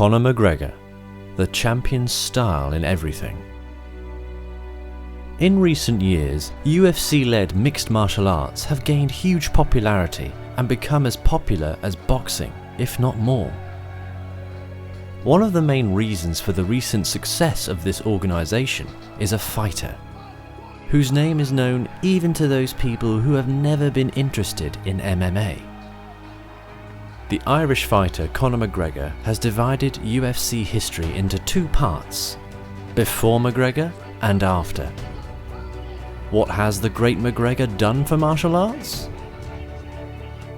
Conor McGregor, the champion's style in everything. In recent years, UFC-led mixed martial arts have gained huge popularity and become as popular as boxing, if not more. One of the main reasons for the recent success of this organisation is a fighter, whose name is known even to those people who have never been interested in MMA. The Irish fighter Conor McGregor has divided UFC history into two parts: before McGregor and after. What has the great McGregor done for martial arts?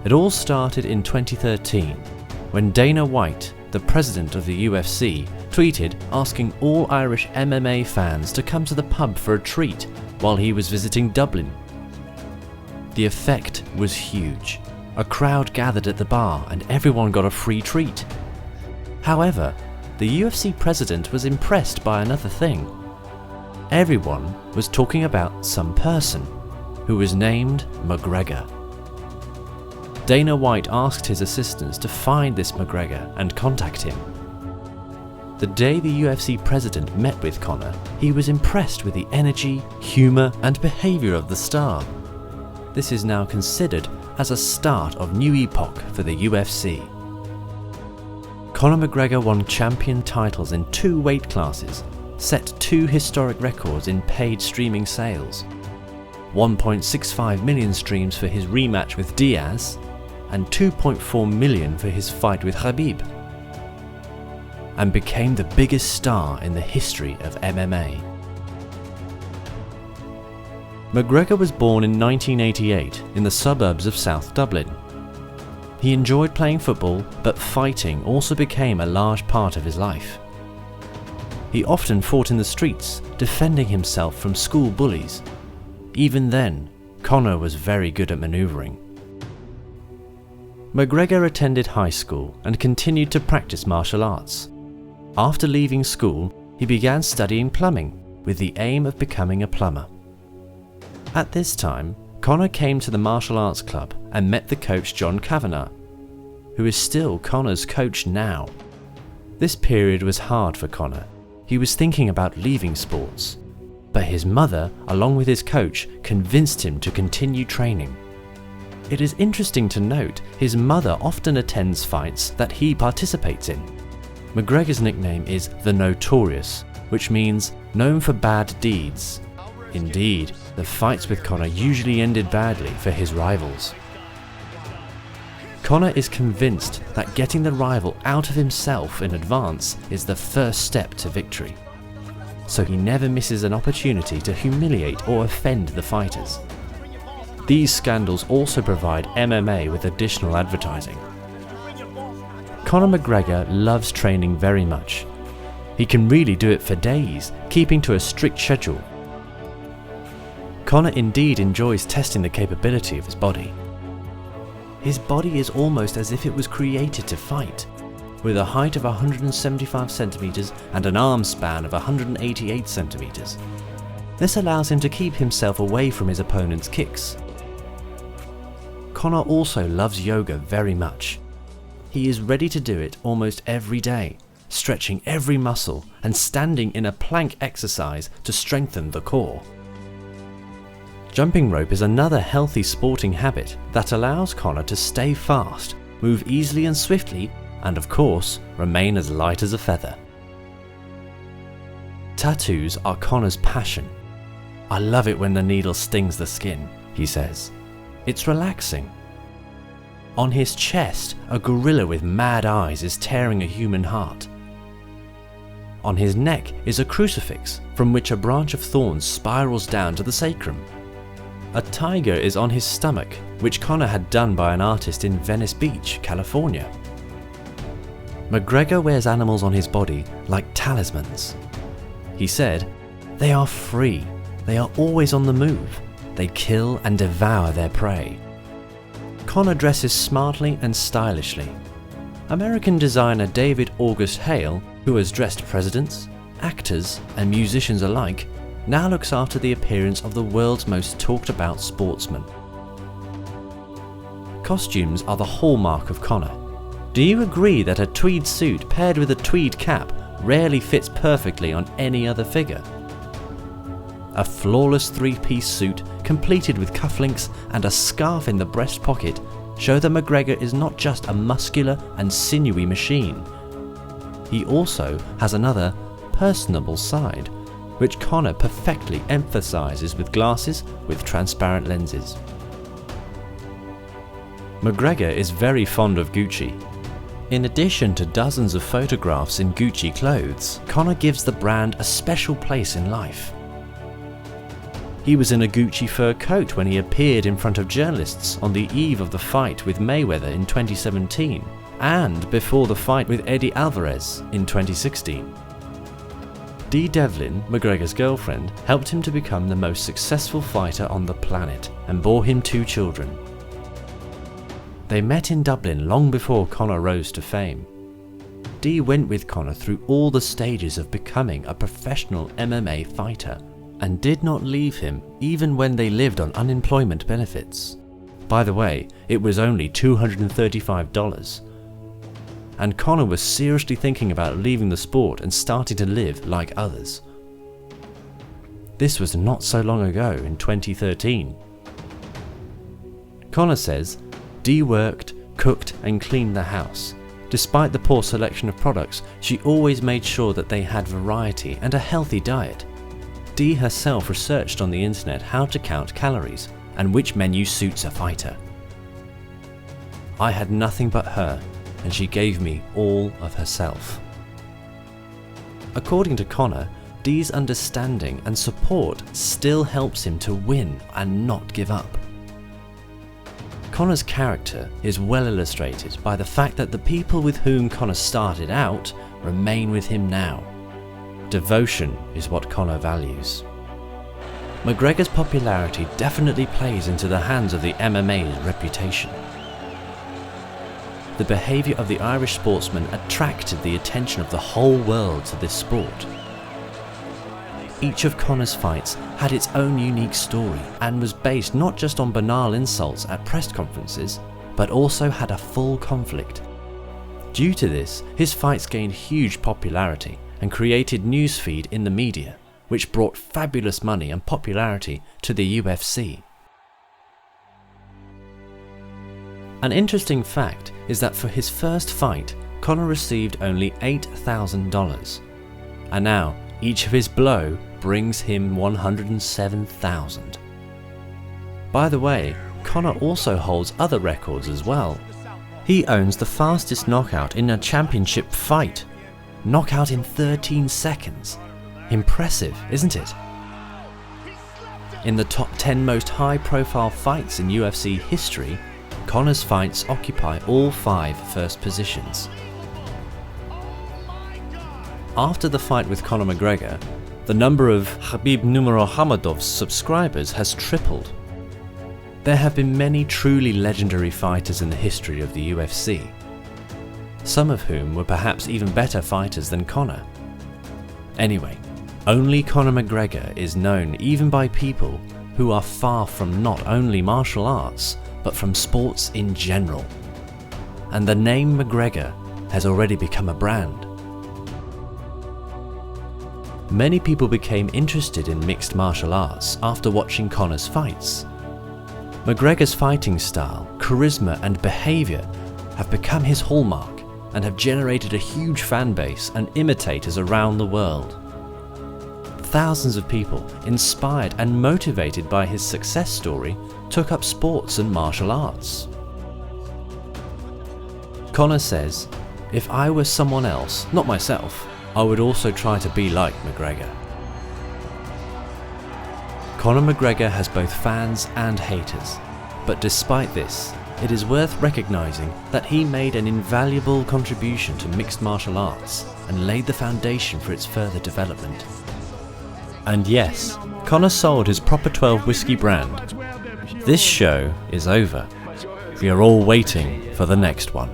It all started in 2013, when Dana White, the president of the UFC, tweeted asking all Irish MMA fans to come to the pub for a treat while he was visiting Dublin. The effect was huge. A crowd gathered at the bar and everyone got a free treat. However, the UFC president was impressed by another thing. Everyone was talking about some person who was named McGregor. Dana White asked his assistants to find this McGregor and contact him. The day the UFC president met with Conor, he was impressed with the energy, humour and behaviour of the star. This is now considered as a start of new epoch for the UFC. Conor McGregor won champion titles in 2 weight classes, set 2 historic records in paid streaming sales: 1.65 million streams for his rematch with Diaz and 2.4 million for his fight with Khabib, and became the biggest star in the history of MMA. McGregor was born in 1988 in the suburbs of South Dublin. He enjoyed playing football, but fighting also became a large part of his life. He often fought in the streets, defending himself from school bullies. Even then, Conor was very good at manoeuvring. McGregor attended high school and continued to practice martial arts. After leaving school, he began studying plumbing with the aim of becoming a plumber. At this time, Conor came to the martial arts club and met the coach John Kavanagh, who is still Conor's coach now. This period was hard for Conor. He was thinking about leaving sports, but his mother, along with his coach, convinced him to continue training. It is interesting to note his mother often attends fights that he participates in. McGregor's nickname is The Notorious, which means known for bad deeds. Indeed, the fights with Conor usually ended badly for his rivals. Conor is convinced that getting the rival out of himself in advance is the first step to victory, so he never misses an opportunity to humiliate or offend the fighters. These scandals also provide MMA with additional advertising. Conor McGregor loves training very much. He can really do it for days, keeping to a strict schedule. Conor indeed enjoys testing the capability of his body. His body is almost as if it was created to fight, with a height of 175 centimeters and an arm span of 188 centimeters. This allows him to keep himself away from his opponent's kicks. Conor also loves yoga very much. He is ready to do it almost every day, stretching every muscle and standing in a plank exercise to strengthen the core. Jumping rope is another healthy sporting habit that allows Conor to stay fast, move easily and swiftly, and of course, remain as light as a feather. Tattoos are Conor's passion. "I love it when the needle stings the skin," he says. "It's relaxing." On his chest, a gorilla with mad eyes is tearing a human heart. On his neck is a crucifix from which a branch of thorns spirals down to the sacrum. A tiger is on his stomach, which Conor had done by an artist in Venice Beach, California. McGregor wears animals on his body like talismans. He said, "They are free. They are always on the move. They kill and devour their prey." Conor dresses smartly and stylishly. American designer David August Hale, who has dressed presidents, actors and musicians alike, now looks after the appearance of the world's most talked about sportsman. Costumes are the hallmark of Conor. Do you agree that a tweed suit paired with a tweed cap rarely fits perfectly on any other figure? A flawless three-piece suit completed with cufflinks and a scarf in the breast pocket show that McGregor is not just a muscular and sinewy machine. He also has another personable side, which Conor perfectly emphasises with glasses with transparent lenses. McGregor is very fond of Gucci. In addition to dozens of photographs in Gucci clothes, Conor gives the brand a special place in life. He was in a Gucci fur coat when he appeared in front of journalists on the eve of the fight with Mayweather in 2017 and before the fight with Eddie Alvarez in 2016. Dee Devlin, McGregor's girlfriend, helped him to become the most successful fighter on the planet and bore him 2 children. They met in Dublin long before Conor rose to fame. Dee went with Conor through all the stages of becoming a professional MMA fighter and did not leave him even when they lived on unemployment benefits. By the way, it was only $235. And Conor was seriously thinking about leaving the sport and starting to live like others. This was not so long ago in 2013. Conor says, Dee worked, cooked and cleaned the house. Despite the poor selection of products, she always made sure that they had variety and a healthy diet. Dee herself researched on the internet how to count calories and which menu suits a fighter. I had nothing but her, and she gave me all of herself. According to Conor, Dee's understanding and support still helps him to win and not give up. Conor's character is well illustrated by the fact that the people with whom Conor started out remain with him now. Devotion is what Conor values. McGregor's popularity definitely plays into the hands of the MMA's reputation. The behaviour of the Irish sportsman attracted the attention of the whole world to this sport. Each of Conor's fights had its own unique story and was based not just on banal insults at press conferences, but also had a full conflict. Due to this, his fights gained huge popularity and created newsfeed in the media, which brought fabulous money and popularity to the UFC. An interesting fact is that for his first fight, Conor received only $8,000, and now each of his blow brings him $107,000. By the way, Conor also holds other records as well. He owns the fastest knockout in a championship fight. Knockout in 13 seconds. Impressive, isn't it? In the top 10 most high-profile fights in UFC history, Conor's fights occupy all 5 first positions. After the fight with Conor McGregor, the number of Khabib Nurmagomedov's subscribers has tripled. There have been many truly legendary fighters in the history of the UFC, some of whom were perhaps even better fighters than Conor. Anyway, only Conor McGregor is known even by people who are far from not only martial arts, but from sports in general. And the name McGregor has already become a brand. Many people became interested in mixed martial arts after watching Conor's fights. McGregor's fighting style, charisma and behaviour have become his hallmark and have generated a huge fan base and imitators around the world. Thousands of people, inspired and motivated by his success story, took up sports and martial arts. Conor says, "If I were someone else, not myself, I would also try to be like McGregor." Conor McGregor has both fans and haters, but despite this, it is worth recognising that he made an invaluable contribution to mixed martial arts and laid the foundation for its further development. And yes, Conor sold his Proper 12 whiskey brand. This show is over. We are all waiting for the next one.